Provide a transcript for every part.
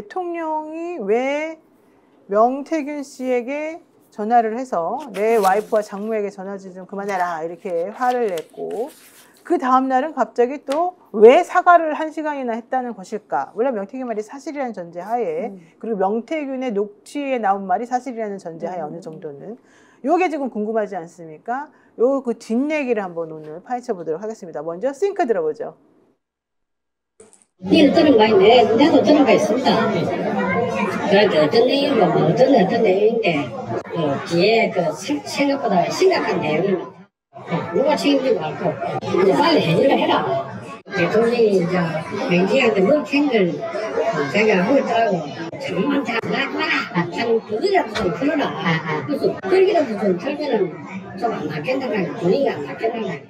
대통령이 왜 명태균 씨에게 전화를 해서 내 와이프와 장모에게 전화 좀 그만해라 이렇게 화를 냈고 그 다음날은 갑자기 또 왜 사과를 1시간이나 했다는 것일까? 물론 명태균 말이 사실이라는 전제하에 그리고 명태균의 녹취에 나온 말이 사실이라는 전제하에 어느 정도는 요게 지금 궁금하지 않습니까? 요 그 뒷얘기를 한번 오늘 파헤쳐 보도록 하겠습니다. 먼저 싱크 들어보죠. 니는 들은 거 있네. 나도 들은 거 있습니다. 그런데 어떤 내용이고 뭐 어떤 내용인데 뒤에 그 생각보다 심각한 내용입니다. 누가 책임지고 할고 빨리 해결을 해라. 대통령이 이제 명태한테 뭘 캔걸 자기가 하겠다고 참 많다. 참 그거라도 좀 풀어라. 그래서 그기라도 좀 털면은 좀 안 맞겠다는 분위기가 안 맞겠다는.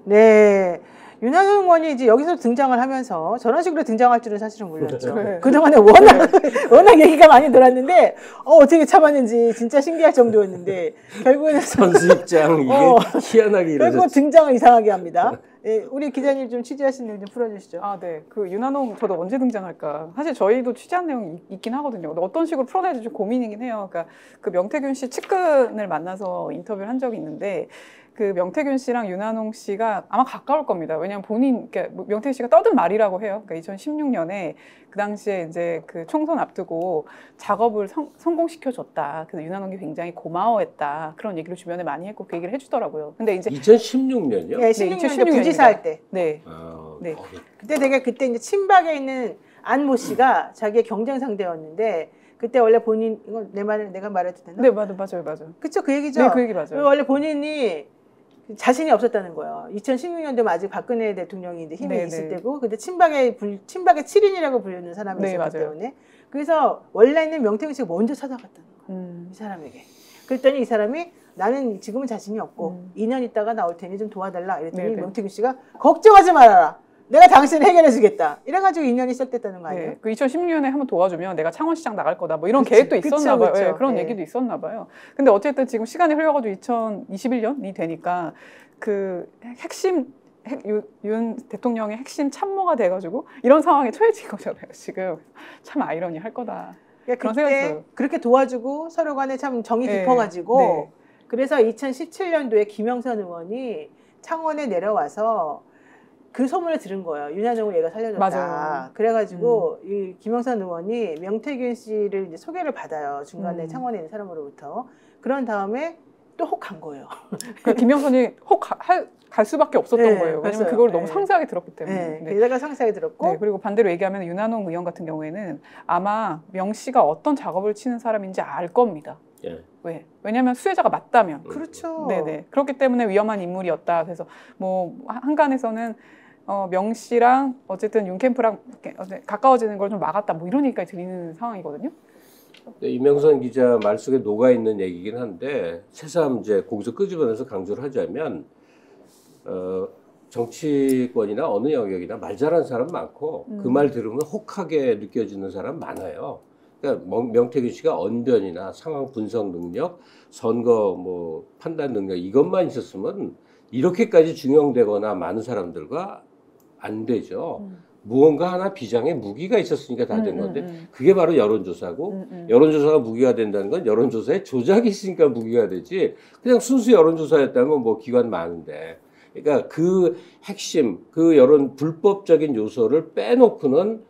네. 윤한홍 의원이 이제 여기서 등장을 하면서 저런 식으로 등장할 줄은 사실은 몰랐죠. 네. 그동안에 워낙 얘기가 많이 돌았는데 어떻게 참았는지 진짜 신기할 정도였는데 결국에는 선수 입장 이게 희한하게 이루어졌죠. 결국 등장을 이상하게 합니다. 예, 우리 기자님 좀 취재하신 내용 좀 풀어주시죠. 아, 네. 그 윤한홍 저도 언제 등장할까? 사실 저희도 취재한 내용이 있긴 하거든요. 근데 어떤 식으로 풀어내야 될지 좀 고민이긴 해요. 그러니까 그 명태균 씨 측근을 만나서 인터뷰를 한 적이 있는데 그 명태균 씨랑 윤한홍 씨가 아마 가까울 겁니다. 왜냐하면 그러니까 명태균 씨가 떠든 말이라고 해요. 그러니까 2016년에 그 당시에 이제 그 총선 앞두고 작업을 성공시켜줬다. 그래서 윤한홍이 굉장히 고마워했다. 그런 얘기를 주변에 많이 했고 그 얘기를 해주더라고요. 근데 이제 2016년이요? 네, 16년도 부지사 할 때. 네. 네. 그때 이제 친박에 있는 안모 씨가 자기의 경쟁 상대였는데. 그때 원래 본인 이거 내가 말해도 되나? 네, 맞아요. 그쵸, 그 얘기죠. 네, 그 얘기 맞아요. 원래 본인이 자신이 없었다는 거예요. 2016년도면 아직 박근혜 대통령이 이제 힘이 있을 때고, 근데 친박의 7인이라고 불리는 사람이었기 때문에. 그래서 원래는 명태균 씨가 먼저 찾아갔다는 거예요. 이 사람에게. 그랬더니 이 사람이 나는 지금은 자신이 없고 2년 있다가 나올 테니 좀 도와달라. 이랬더니 명태균 씨가 걱정하지 말아라. 내가 당신을 해결해 주겠다. 이래가지고 2년이 시작됐다는 거 아니에요? 네, 그 2016년에 한번 도와주면 내가 창원시장 나갈 거다. 뭐 이런 계획도 있었나 봐요. 네, 그런 얘기도 있었나 봐요. 근데 어쨌든 지금 시간이 흘러가지고 2021년이 되니까 그 윤 대통령의 핵심 참모가 돼가지고 이런 상황에 처해진 거잖아요. 지금 참 아이러니할 거다. 그러니까 그런 생각이 들어요. 그렇게 도와주고 서로 간에 참 정이 깊어가지고 그래서 2017년도에 김영선 의원이 창원에 내려와서 그 소문을 들은 거예요. 윤한홍을 얘가 살려줬다. 맞아요. 그래가지고 이 김영선 의원이 명태균 씨를 이제 소개를 받아요. 중간에 창원에 있는 사람으로부터. 그런 다음에 또 혹 간 거예요. 그러니까 김영선이 혹 갈 수밖에 없었던 거예요. 왜냐면 그걸 너무 상세하게 들었기 때문에. 게다가 상세하게 들었고. 그리고 반대로 얘기하면 윤한홍 의원 같은 경우에는 아마 명 씨가 어떤 작업을 치는 사람인지 알 겁니다. 왜냐하면 수혜자가 맞다면. 그렇죠. 네네. 그렇기 때문에 위험한 인물이었다. 그래서 뭐 한간에서는 명 씨랑 어쨌든 윤 캠프랑 가까워지는 걸 좀 막았다. 뭐 이런 얘기까지 들리는 상황이거든요. 네, 이명선 기자 말 속에 녹아 있는 얘기긴 한데 새삼 이제 거기서 끄집어내서 강조를 하자면 정치권이나 어느 영역이나 말 잘하는 사람 많고 그 말 들으면 혹하게 느껴지는 사람 많아요. 그러니까 명태균 씨가 언변이나 상황 분석 능력, 선거 뭐 판단 능력 이것만 있었으면 이렇게까지 중용되거나 많은 사람들과 안 되죠. 무언가 하나 비장의 무기가 있었으니까 다 된 건데 그게 바로 여론조사고 여론조사가 무기가 된다는 건 여론조사에 조작이 있으니까 무기가 되지 그냥 순수 여론조사였다면 뭐 기관 많은데 그러니까 그 핵심 그 여론 불법적인 요소를 빼놓고는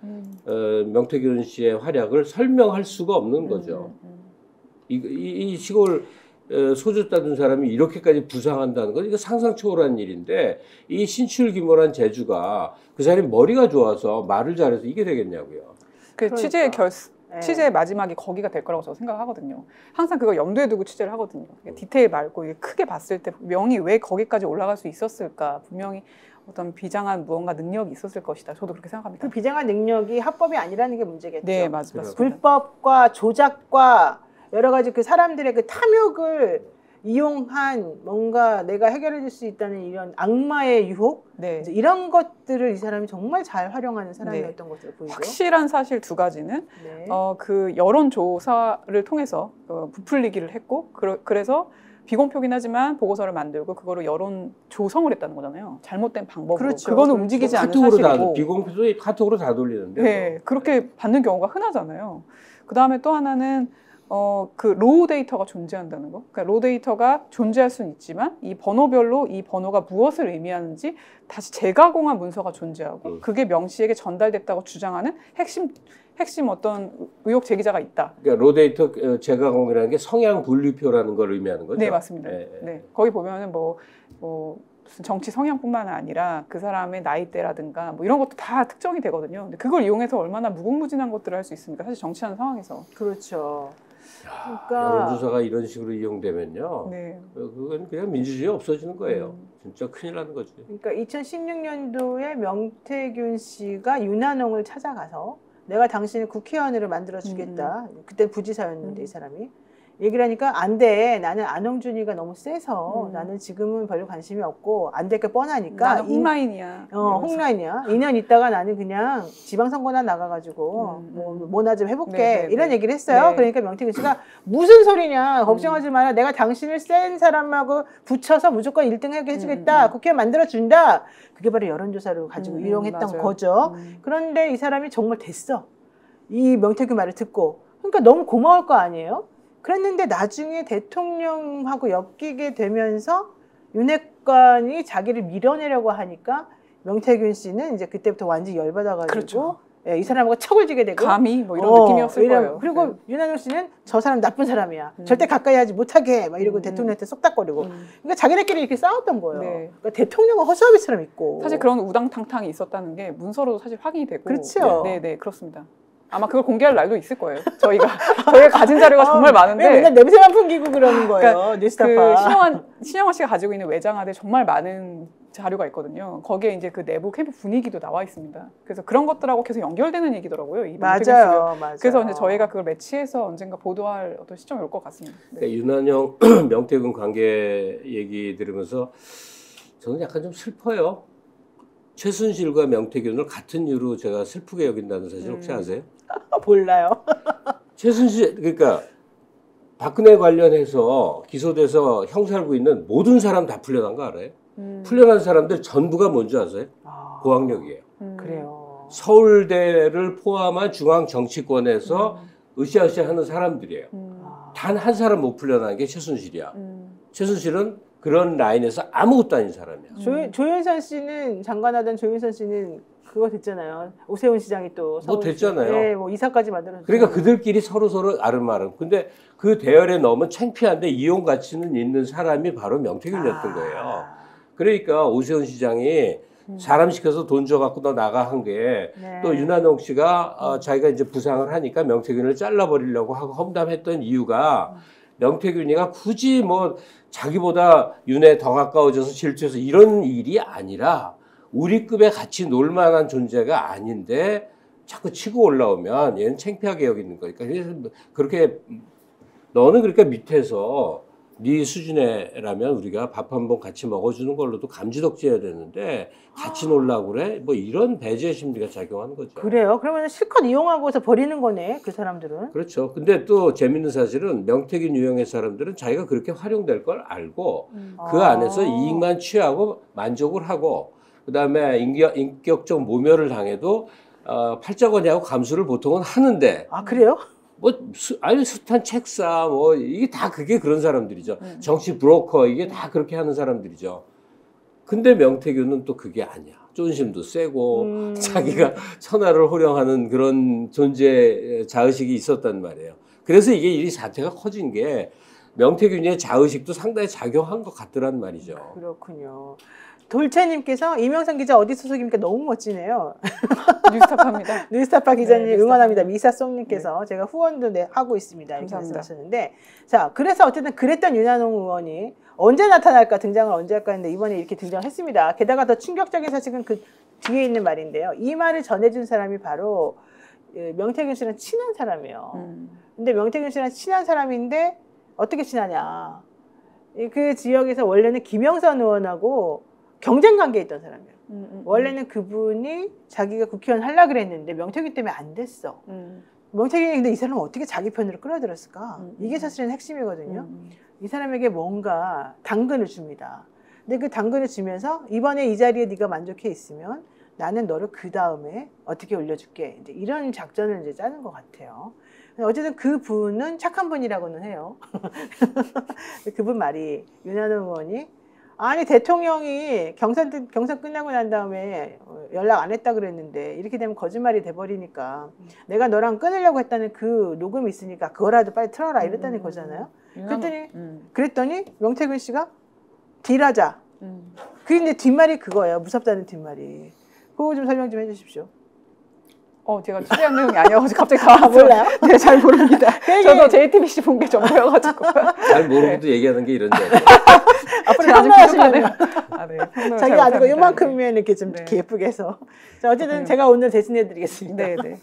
명태균 씨의 활약을 설명할 수가 없는 거죠. 이 시골 소주 따둔 사람이 이렇게까지 부상한다는 건 이거 상상 초월한 일인데 이 신출귀몰한 재주가 그 사람이 머리가 좋아서 말을 잘해서 이게 되겠냐고요. 그 취재의 마지막이 거기가 될 거라고 저는 생각하거든요. 항상 그거 염두에 두고 취재를 하거든요. 디테일 말고 크게 봤을 때 명이 왜 거기까지 올라갈 수 있었을까? 분명히 어떤 비장한 무언가 능력이 있었을 것이다. 저도 그렇게 생각합니다. 그 비장한 능력이 합법이 아니라는 게 문제겠죠. 네, 맞습니다. 불법과 조작과 여러 가지 그 사람들의 그 탐욕을 이용한 뭔가 내가 해결해 줄 수 있다는 이런 악마의 유혹 이런 것들을 이 사람이 정말 잘 활용하는 사람이었던 것으로 보이죠. 확실한 사실 두 가지는 그 여론조사를 통해서 부풀리기를 했고 그래서 비공표긴 하지만 보고서를 만들고 그거를 여론 조성을 했다는 거잖아요. 잘못된 방법으로. 그렇죠. 그거는 움직이지 않는 카톡으로 사실이고. 비공표도 카톡으로 다 돌리는데. 네, 그렇게 받는 경우가 흔하잖아요. 그 다음에 또 하나는 그 로우 데이터가 존재한다는 거. 그러니까 로우 데이터가 존재할 수는 있지만 이 번호별로 이 번호가 무엇을 의미하는지 다시 재가공한 문서가 존재하고 그게 명시에게 전달됐다고 주장하는 핵심 어떤 의혹 제기자가 있다. 그러니까 로데이터 재가공이라는 게 성향 분류표라는 걸 의미하는 거죠. 네, 맞습니다. 네. 네, 거기 보면은 무슨 정치 성향뿐만 아니라 그 사람의 나이대라든가 뭐 이런 것도 다 특정이 되거든요. 근데 그걸 이용해서 얼마나 무궁무진한 것들을 할 수 있습니까? 사실 정치하는 상황에서. 그렇죠. 야, 그러니까- 여론조사가 이런 식으로 이용되면요. 네. 그건 그냥 민주주의 없어지는 거예요. 진짜 큰일 나는 거지. 그러니까 2016년도에 명태균 씨가 윤한홍을 찾아가서 내가 당신을 국회의원으로 만들어주겠다. 그때 부지사였는데 이 사람이. 얘기를 하니까 안 돼. 나는 안홍준이가 너무 세서 나는 지금은 별로 관심이 없고 안 될 게 뻔하니까. 나는 홍라인이야. 홍라인이야. 2년 있다가 나는 그냥 지방선거나 나가가지고 뭐나 좀 해볼게. 네, 이런 네. 얘기를 했어요. 네. 그러니까 명태균 씨가 무슨 소리냐. 걱정하지 마라. 내가 당신을 센 사람하고 붙여서 무조건 1등 하게 해주겠다. 국회의원 만들어준다. 그게 바로 여론조사를 가지고 이용했던 맞아요. 거죠. 그런데 이 사람이 정말 됐어. 이 명태균 말을 듣고. 그러니까 너무 고마울 거 아니에요? 그랬는데 나중에 대통령하고 엮이게 되면서 윤핵관이 자기를 밀어내려고 하니까 명태균 씨는 이제 그때부터 완전히 열받아가지고 그렇죠. 예, 이 사람하고 척을 지게 되고 감히 뭐 이런 느낌이었을 거예요. 그리고 네. 윤한홍 씨는 저 사람 나쁜 사람이야. 절대 가까이 하지 못하게 해. 막 이러고 대통령한테 쏙닥거리고. 그러니까 자기네끼리 이렇게 싸웠던 거예요. 네. 그러니까 대통령은 허수아비처럼 있고. 사실 그런 우당탕탕이 있었다는 게 문서로도 사실 확인이 되고. 그렇죠. 네, 그렇습니다. 아마 그걸 공개할 날도 있을 거예요. 저희가 가진 자료가 정말 많은데. 왜 맨날 냄새만 풍기고 그러는 거예요. 그러니까 뉴스타파. 신영환 씨가 가지고 있는 외장하드에 정말 많은 자료가 있거든요. 거기에 이제 그 내부 캠프 분위기도 나와 있습니다. 그래서 그런 것들하고 계속 연결되는 얘기더라고요. 이 명태균 씨가. 맞아요. 그래서 이제 저희가 그걸 매치해서 언젠가 보도할 어떤 시점이 올 것 같습니다. 네. 그러니까 윤한영 명태균 관계 얘기 들으면서 저는 약간 좀 슬퍼요. 최순실과 명태균을 같은 이유로 제가 슬프게 여긴다는 사실 혹시 아세요? 몰라요. 최순실 그러니까 박근혜 관련해서 기소돼서 형사하고 있는 모든 사람 다 풀려난 거 알아요? 풀려난 사람들 전부가 뭔지 아세요? 고학력이에요. 그래요. 서울대를 포함한 중앙 정치권에서 으쌰으쌰하는 사람들이에요. 단 한 사람 못 풀려난 게 최순실이야. 최순실은 그런 라인에서 아무것도 아닌 사람이야. 조윤선 씨는 장관하던 조윤선 씨는 그거 됐잖아요. 오세훈 시장이 또 뭐 됐잖아요. 네, 뭐 이사까지 만들었죠. 그러니까 그들끼리 서로 아름아름. 근데 그 대열에 넣으면 창피한데 이용 가치는 있는 사람이 바로 명태균이었던 거예요. 그러니까 오세훈 시장이 사람 시켜서 돈 줘갖고 너 나가 한 게 또 윤한홍 씨가 자기가 이제 부상을 하니까 명태균을 잘라버리려고 하고 험담했던 이유가 명태균이가 굳이 뭐 자기보다 윤에 더 가까워져서 질투해서 이런 일이 아니라 우리 급에 같이 놀 만한 존재가 아닌데 자꾸 치고 올라오면 얘는 창피하게 여기는 거니까 그렇게 너는 그러니까 밑에서 네 수준에라면 우리가 밥 한 번 같이 먹어주는 걸로도 감지덕지해야 되는데 같이 놀라고 그래? 뭐 이런 배제 심리가 작용하는 거죠. 그래요? 그러면 실컷 이용하고서 버리는 거네, 그 사람들은. 그렇죠. 근데 또 재밌는 사실은 명태균 유형의 사람들은 자기가 그렇게 활용될 걸 알고 그 안에서 이익만 취하고 만족을 하고 그다음에 인격적 모멸을 당해도 팔자거니하고 감수를 보통은 하는데 아, 그래요? 뭐 아니 숱한 책사 뭐 이게 다 그게 그런 사람들이죠. 정치 브로커 이게 다 그렇게 하는 사람들이죠. 근데 명태균은 또 그게 아니야. 쫀심도 세고 자기가 천하를 호령하는 그런 존재 자의식이 있었단 말이에요. 그래서 이게 이 사태가 커진 게 명태균의 자의식도 상당히 작용한 것 같더란 말이죠. 그렇군요. 돌채님께서 이명선 기자 어디 소속입니까? 너무 멋지네요. 뉴스타파입니다. 뉴스타파 기자님 네, 응원합니다. 미사송님께서 제가 후원도 하고 있습니다. 이렇게 감사합니다. 말씀하셨는데 자, 그래서 어쨌든 그랬던 윤한홍 의원이 언제 나타날까 등장을 언제 할까 했는데 이번에 이렇게 등장했습니다. 게다가 더 충격적인 사실은 그 뒤에 있는 말인데요. 이 말을 전해준 사람이 바로 명태균 씨랑 친한 사람이에요. 근데 명태균 씨랑 친한 사람인데 어떻게 친하냐. 그 지역에서 원래는 김영선 의원하고 경쟁 관계에 있던 사람이에요. 원래는 그분이 자기가 국회의원 하려고 그랬는데 명태균 때문에 안 됐어. 명태균이 근데 이 사람은 어떻게 자기 편으로 끌어들였을까? 이게 사실은 핵심이거든요. 이 사람에게 뭔가 당근을 줍니다. 근데 그 당근을 주면서 이번에 이 자리에 네가 만족해 있으면 나는 너를 그 다음에 어떻게 올려줄게. 이제 이런 작전을 이제 짜는 것 같아요. 어쨌든 그 분은 착한 분이라고는 해요. 그분 말이 윤한홍 의원이 아니 대통령이 경선 끝나고 난 다음에 연락 안 했다 그랬는데 이렇게 되면 거짓말이 돼버리니까 내가 너랑 끊으려고 했다는 그 녹음이 있으니까 그거라도 빨리 틀어라 이랬다는 거잖아요. 그랬더니 명태균 씨가 딜하자. 그게 이제 뒷말이 그거예요. 무섭다는 뒷말이. 그거 좀 설명 좀 해주십시오. 제가 취재한 내용이 아니어가지고 갑자기 다 몰라요? 네, 잘 모릅니다. 저도 JTBC 본 게 전부여가지고. 잘 모르고도 얘기하는 게 이런 줄 알아요. 앞으로 제가 아직 평론하시면 네, 평론을 자기가 잘 아니고 못합니다. 요만큼이면 이렇게 좀 네. 이렇게 예쁘게 해서. 자, 어쨌든 제가 오늘 대신해드리겠습니다. 네, 네.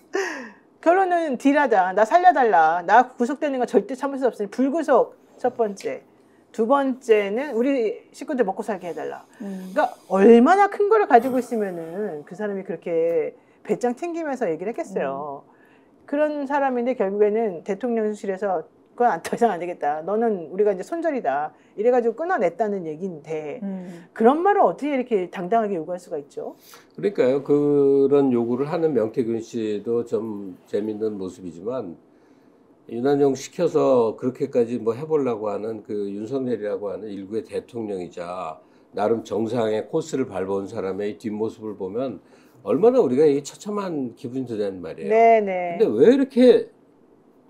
결론은 딜하자. 나 살려달라. 나 구속되는 거 절대 참을 수 없으니 불구속 첫 번째. 두 번째는 우리 식구들 먹고 살게 해달라. 그러니까 얼마나 큰 거를 가지고 있으면은 그 사람이 그렇게 배짱 튕기면서 얘기를 했겠어요. 그런 사람인데 결국에는 대통령실에서 그건 더 이상 안 되겠다. 너는 우리가 이제 손절이다. 이래가지고 끊어냈다는 얘기인데 그런 말을 어떻게 이렇게 당당하게 요구할 수가 있죠? 그러니까요. 그런 요구를 하는 명태균 씨도 좀 재밌는 모습이지만 윤한용 시켜서 그렇게까지 뭐 해보려고 하는 그 윤석열이라고 하는 일국의 대통령이자 나름 정상의 코스를 밟아온 사람의 뒷모습을 보면 얼마나 우리가 이 처참한 기분이 드는 말이에요. 네네. 근데 왜 이렇게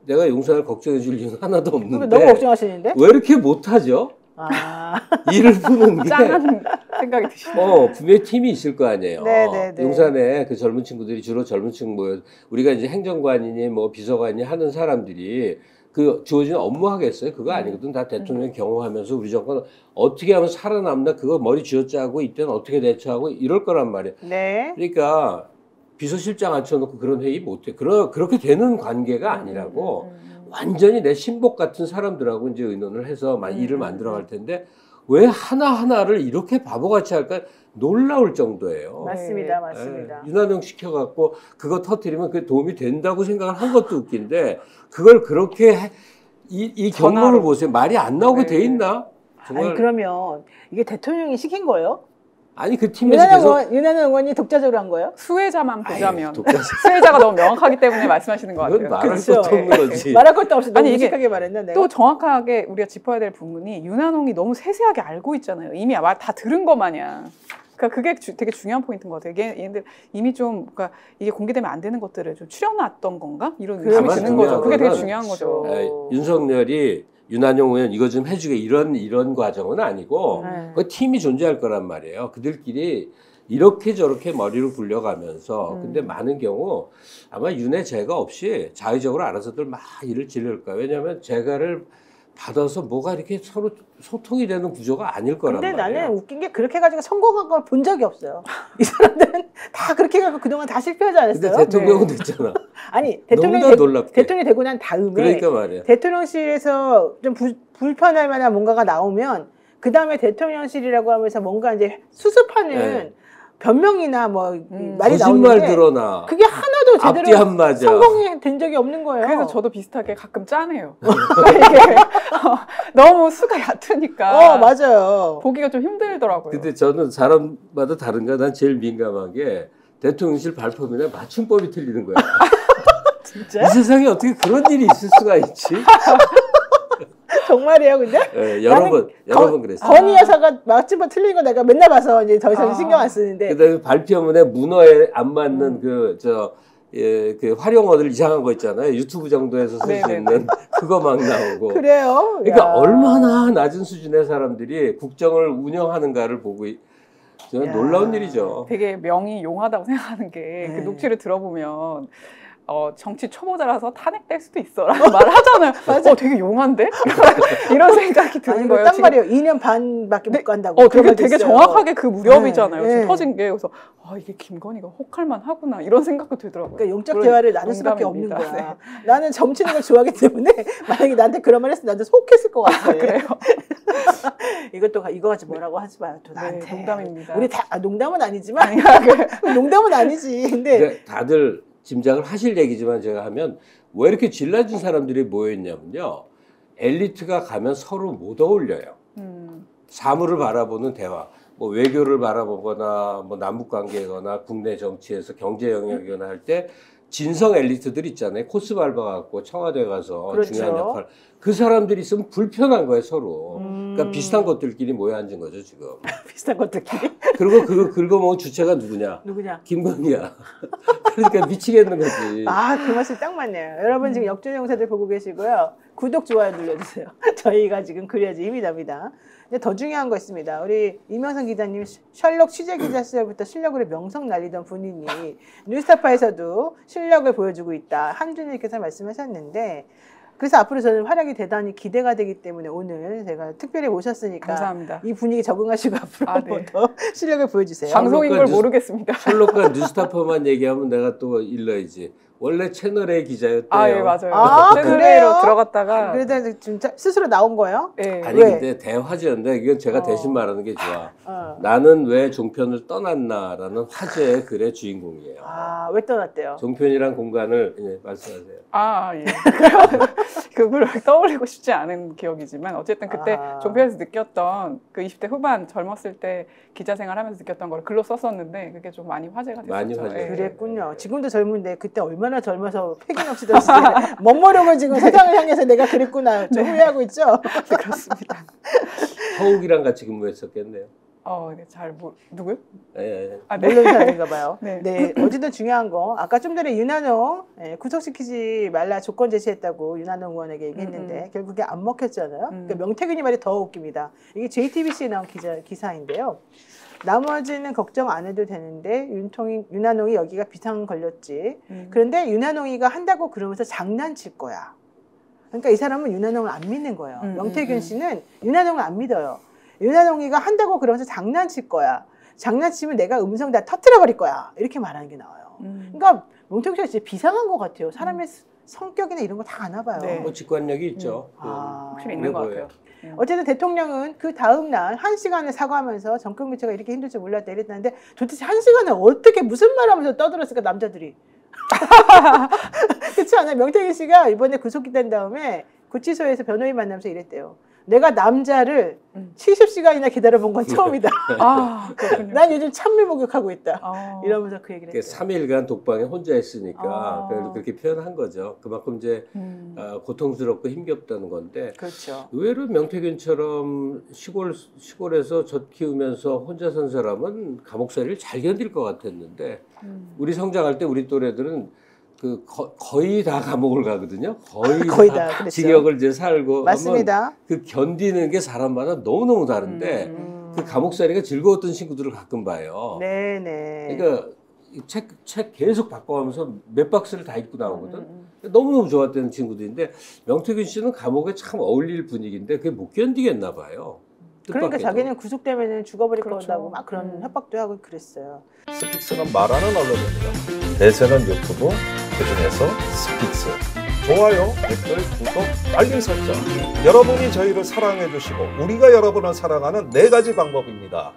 내가 용산을 걱정해 줄 이유는 하나도 없는데 너무 걱정하시는데? 왜 이렇게 못하죠? 아. 일을 푸는 게 짠한 생각이 드시네요. 분명히 팀이 있을 거 아니에요. 네네네. 용산에 그 젊은 친구들이 주로 젊은 친구 모여 우리가 이제 행정관이니 뭐 비서관이니 하는 사람들이 그 주어진 업무 하겠어요? 그거 아니거든. 다 대통령 경호하면서 우리 정권 어떻게 하면 살아남나 그거 머리 쥐어짜고 이때는 어떻게 대처하고 이럴 거란 말이에요. 네. 그러니까 비서실장 앉혀놓고 그런 회의 못해. 그렇게 되는 관계가 아니라고 완전히 내 신복 같은 사람들하고 이제 의논을 해서 일을 만들어갈 텐데 왜 하나하나를 이렇게 바보같이 할까 놀라울 정도예요. 맞습니다. 맞습니다. 윤한용 시켜갖고 그거 터뜨리면 그게 도움이 된다고 생각을 한 것도 웃긴데 그걸 그렇게 이 경로를 보세요. 말이 안 나오게 돼 있나? 정말. 아니 그러면 이게 대통령이 시킨 거예요? 아니 그 팀에서 계속 윤한홍 의원이 독자적으로 한 거예요? 수혜자만 보자면 독자적. 수혜자가 너무 명확하기 때문에 말씀하시는 것 같아요. 그건 말할 그렇죠. 것도 없는 거지. 말할 것도 없이 너무 아니, 이게 무식하게 말했나 내가? 또 정확하게 우리가 짚어야 될 부분이 윤한홍이 너무 세세하게 알고 있잖아요. 이미 다 들은 것 마냥. 그러니까 그게 되게 중요한 포인트인 것 같아요. 얘네들 이미 좀 그러니까 이게 공개되면 안 되는 것들을 좀 추려놨던 건가? 이런 의심이 다만 드는 거죠. 그게 되게 중요한 중요한 거죠. 윤석열이 윤한용 의원 이거 좀 해주게 이런 과정은 아니고 그 팀이 존재할 거란 말이에요. 그들끼리 이렇게 저렇게 머리를 굴려가면서 근데 많은 경우 아마 윤회 제가 없이 자의적으로 알아서들 막 일을 지를 거예요. 왜냐하면 제가를 받아서 뭐가 이렇게 서로 소통이 되는 구조가 아닐 거란 근데 말이에요. 나는 웃긴 게 그렇게 해가지고 성공한 걸 본 적이 없어요. 이 사람들은 다 그렇게 해가지고 그동안 다 실패하지 않았어요? 근데 대통령은 됐잖아. 아니 너무나 놀랍게. 대통령이 되고 난 다음에 그러니까 말이에요. 대통령실에서 좀 불편할 만한 뭔가가 나오면 그 다음에 대통령실이라고 하면서 뭔가 이제 수습하는 변명이나 뭐 말이 거짓말 나오는데 드러나. 그게 하나도 앞뒤 제대로 안 맞아. 성공이 된 적이 없는 거예요. 그래서 저도 비슷하게 가끔 짠해요. 이게 너무 수가 얕으니까 맞아요. 보기가 좀 힘들더라고요. 근데 저는 사람마다 다른가 난 제일 민감한 게 대통령실 발표문에 맞춤법이 틀리는 거야. 진짜? 이 세상에 어떻게 그런 일이 있을 수가 있지? 정말이에요, 근데? 네, 여러 번 그랬어요. 건희 여사가 맞춤법 틀린 거 내가 맨날 봐서 이제 더 이상 신경 안 쓰는데. 그다음에 발표문에 문어에 안 맞는 그 활용어들 이상한 거 있잖아요. 유튜브 정도에서 쓸 수 있는 그거 막 나오고. 그래요? 그러니까 야. 얼마나 낮은 수준의 사람들이 국정을 운영하는 보고 저는 놀라운 일이죠. 되게 명이 용하다고 생각하는 게 그 녹취를 들어보면 정치 초보자라서 탄핵될 수도 있어라고 말하잖아요. 되게 용한데? 이런 생각이 드는 거예요. 딱 말이에요. 2년 반밖에 못 간다고. 되게 정확하게 그 무렵이잖아요. 네, 지금 네. 터진 게. 그래서 이게 김건희가 혹할만 하구나 이런 생각도 들더라고요. 그러니까 용적 대화를 나눌 수밖에 없는 농담입니다. 거야. 나는 점치는 걸 좋아하기 때문에 만약에 나한테 그런 말 했으면 나한테 속했을 것 같아. 그래요? 이거 가지고 뭐라고 하지 마요. 또 나한테. 농담입니다. 우리 다 농담은 아니지만 농담은 아니지. 근데 다들 짐작을 하실 얘기지만 제가 하면 왜 이렇게 질라진 사람들이 모여있냐면요. 엘리트가 가면 서로 못 어울려요. 사물을 바라보는 대화, 뭐 외교를 바라보거나 뭐 남북 관계거나 국내 정치에서 경제 영역이거나 할 때 진성 엘리트들 있잖아요. 코스 밟아갖고 청와대 가서 그렇죠. 중요한 역할. 그 사람들이 있으면 불편한 거예요, 서로. 그러니까 비슷한 것들끼리 모여 앉은 거죠, 지금. 비슷한 것들끼리. 그리고 그거 긁어먹은 주체가 누구냐? 누구냐? 김건희야. 그러니까 미치겠는 거지. 아, 그 말씀 딱 맞네요. 여러분 지금 역전 영상들 보고 계시고요. 구독, 좋아요 눌러주세요. 저희가 지금 그래야지 힘이 납니다. 근데 더 중요한 거 있습니다. 우리 이명선 기자님 셜록 취재 기자 시절부터 실력으로 명성 날리던 분이니 뉴스타파에서도 실력을 보여주고 있다. 한준희께서 말씀하셨는데 그래서 앞으로 저는 활약이 대단히 기대가 되기 때문에 오늘 제가 특별히 모셨으니까 감사합니다. 이 분위기 적응하시고 앞으로 아, 네. 더 실력을 보여주세요. 방송인 걸 모르겠습니다. 셜록과 뉴스타파만 얘기하면 내가 또 일러야지. 원래 채널A 기자였대요. 아, 예, 맞아요. 아, 채널A로 그래요? 들어갔다가 그래도 진짜 스스로 나온 거예요? 예. 아니 왜? 근데 대화제인데 이건 제가 대신 말하는 게 좋아. 나는 왜 종편을 떠났나라는 화제의 글의 주인공이에요. 아, 왜 떠났대요? 종편이란 공간을 예, 말씀하세요. 아, 예. 그걸 떠올리고 싶지 않은 기억이지만 어쨌든 그때 아. 종편에서 느꼈던 그 20대 후반 젊었을 때 기자 생활하면서 느꼈던 걸 글로 썼었는데 그게 좀 많이 화제가 됐었죠. 많이 화제가 예. 그랬군요. 지금도 젊은데 그때 얼마나 젊어서 패긴 없이 들었을 멋모르고 지금 세상을 향해서 내가 그랬구나. 좀 후회하고 있죠? 네, 그렇습니다. 허욱이랑 같이 근무했었겠네요. 네, 누구요? 예, 예. 아, 네. 모르는 사람인가 봐요. 네. 네. 어쨌든 중요한 거 아까 좀 전에 윤한홍 구속시키지 말라 조건 제시했다고 윤한홍 의원에게 얘기했는데 결국에 안 먹혔잖아요. 그러니까 명태균이 말이 더 웃깁니다. 이게 JTBC에 나온 기사인데요. 나머지는 걱정 안 해도 되는데 윤한홍이 여기가 비상 걸렸지. 그런데 윤한홍이가 한다고 그러면서 장난칠 거야. 그러니까 이 사람은 윤한홍을 안 믿는 거예요. 명태균 씨는 윤한홍을 안 믿어요. 윤한홍이가 한다고 그러면서 장난칠 거야. 장난치면 내가 음성 다 터뜨려버릴 거야. 이렇게 말하는 게 나와요. 그러니까 명태균 씨가 진짜 비상한 것 같아요. 사람의 성격이나 이런 거 다 아나 봐요. 네. 뭐 직관력이 있죠. 확실히 있는 것 같아요. 어쨌든 대통령은 그 다음 날 1시간을 사과하면서 정권 교체가 이렇게 힘들 줄 몰랐다 이랬는데 도대체 1시간을 어떻게 무슨 말 하면서 떠들었을까 남자들이. 그렇지 않아요? 명태균 씨가 이번에 구속된 다음에 구치소에서 변호인 만나면서 이랬대요. 내가 남자를 70시간이나 기다려본 건 처음이다. 아, 그렇군요. 난 요즘 찬미 목욕하고 있다. 아. 이러면서 그 얘기를 했대요. 3일간 독방에 혼자 있으니까 아. 그렇게 표현한 거죠. 그만큼 이제 고통스럽고 힘겹다는 건데 그렇죠. 의외로 명태균처럼 시골에서 젖 키우면서 혼자 산 사람은 감옥살이를 잘 견딜 것 같았는데 우리 성장할 때 우리 또래들은 거의 다 감옥을 가거든요. 거의 다 그랬죠. 징역을 이제 살고 맞습니다. 그 견디는 게 사람마다 너무너무 다른데 그 감옥살이가 즐거웠던 친구들을 가끔 봐요. 네네. 그러니까 책 계속 바꿔가면서 몇 박스를 다 읽고 나오거든. 너무너무 좋았던 친구들인데 명태균 씨는 감옥에 참 어울릴 분위기인데 그게 못 견디겠나 봐요. 그러니까 뜻밖에도. 자기는 구속되면 죽어버릴 그렇죠. 거라고 막 그런 협박도 하고 그랬어요. 스픽스는 말하는 언론입니다. 대세는 유튜브, 그중에서 스픽스. 좋아요, 댓글, 구독, 알림 설정. 여러분이 저희를 사랑해 주시고 우리가 여러분을 사랑하는 4가지 방법입니다.